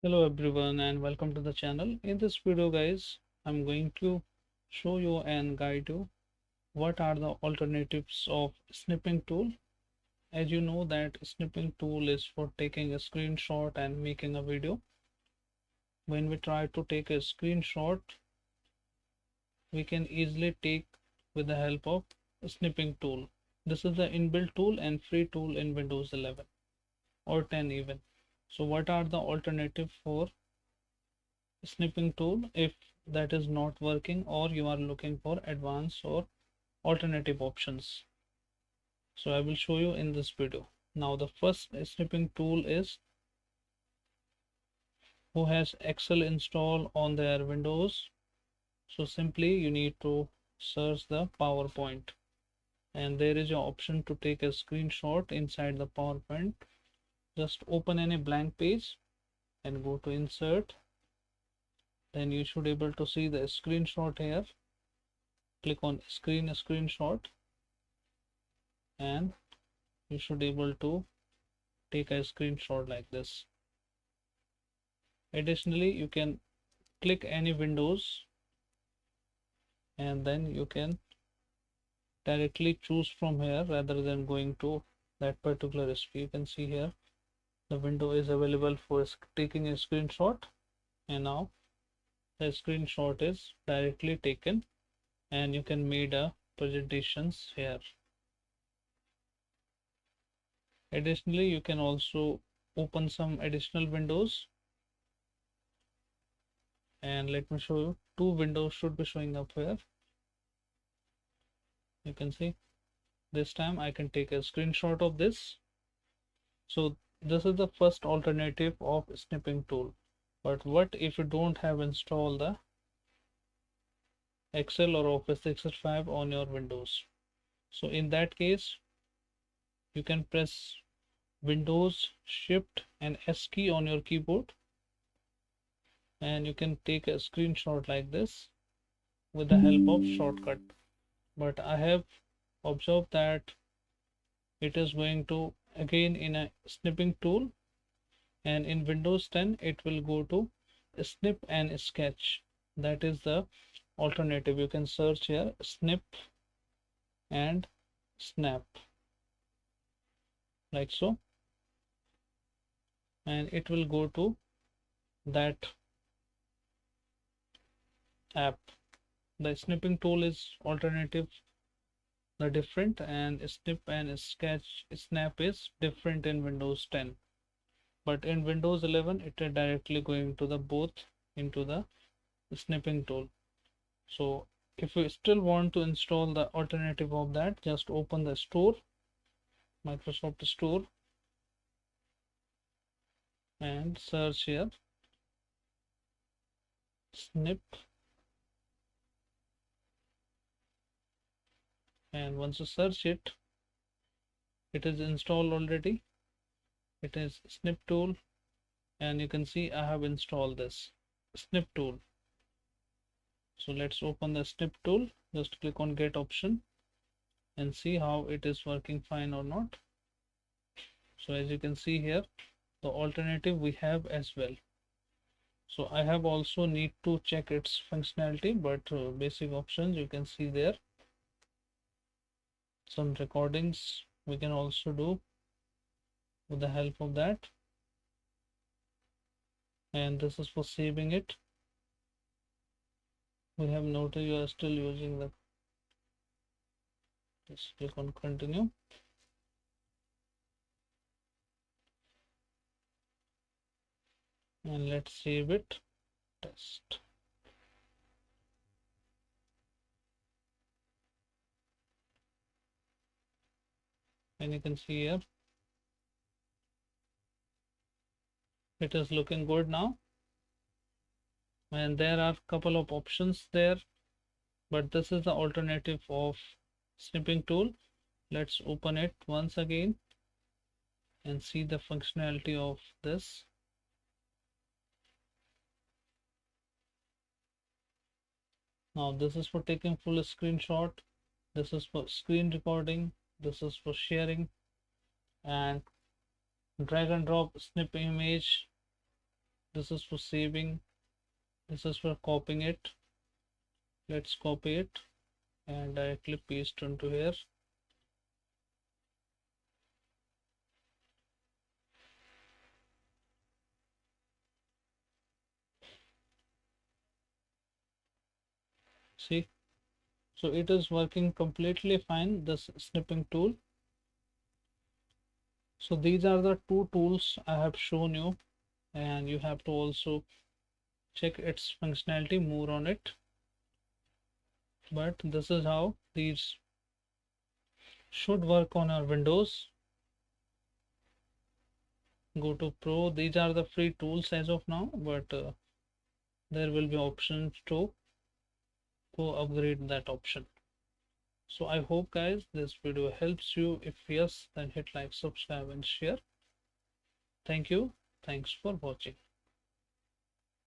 Hello everyone and welcome to the channel. In this video guys, I'm going to show you and guide you what are the alternatives of snipping tool. As you know that snipping tool is for taking a screenshot and making a video. When we try to take a screenshot, we can easily take with the help of a snipping tool. This is the inbuilt tool and free tool in Windows 11 or 10 even. So what are the alternative for snipping tool if that is not working or you are looking for advanced or alternative options? So I will show you in this video. Now the first snipping tool is who has Excel installed on their Windows. So simply you need to search the PowerPoint and there is an option to take a screenshot inside the PowerPoint. Just open any blank page and go to insert. Then you should able to see the screenshot here. Click on screenshot and you should able to take a screenshot like this. Additionally, you can click any windows and then you can directly choose from here rather than going to that particular recipe. You can see here the window is available for taking a screenshot, and now the screenshot is directly taken and you can make a presentations here. Additionally, you can also open some additional windows, and let me show you two windows should be showing up here. You can see this time I can take a screenshot of this. So this is the first alternative of snipping tool. But what if you don't have installed the Excel or Office 365 on your Windows? So in that case you can press Windows Shift and S key on your keyboard and you can take a screenshot like this with the help of shortcut. But I have observed that it is going to again in a snipping tool, and in Windows 10 it will go to snip and sketch. That is the alternative. You can search here snip and snap like so, and it will go to that app. The snipping tool is alternative, the different, and snip and sketch snap is different in Windows 10. But in Windows 11 it is directly going to the both into the snipping tool. So if you still want to install the alternative of that, just open the store, Microsoft Store, and search here snip, and once you search it, it is installed already. It is snip tool, and you can see I have installed this snip tool. So let's open the snip tool. Just click on get option and see how it is working fine or not. So as you can see here, the alternative we have as well. So I have also need to check its functionality, but basic options you can see there. Some recordings we can also do with the help of that, and this is for saving it. We have noted you are still using the, just click on continue, and let's save it, test. And you can see here it is looking good now, and there are a couple of options there, but this is the alternative of snipping tool. Let's open it once again and see the functionality of this. Now this is for taking full screenshot, this is for screen recording, this is for sharing, and drag and drop snip image, This is for saving, this is for copying it. Let's copy it and directly paste into here. See, so it is working completely fine, this snipping tool. So these are the two tools I have shown you, and you have to also check its functionality more on it. But this is how these should work on our Windows. Go to Pro. These are the free tools as of now, but there will be options to go upgrade that option. So I hope guys this video helps you. If yes, then hit like, subscribe and share. Thank you. Thanks for watching.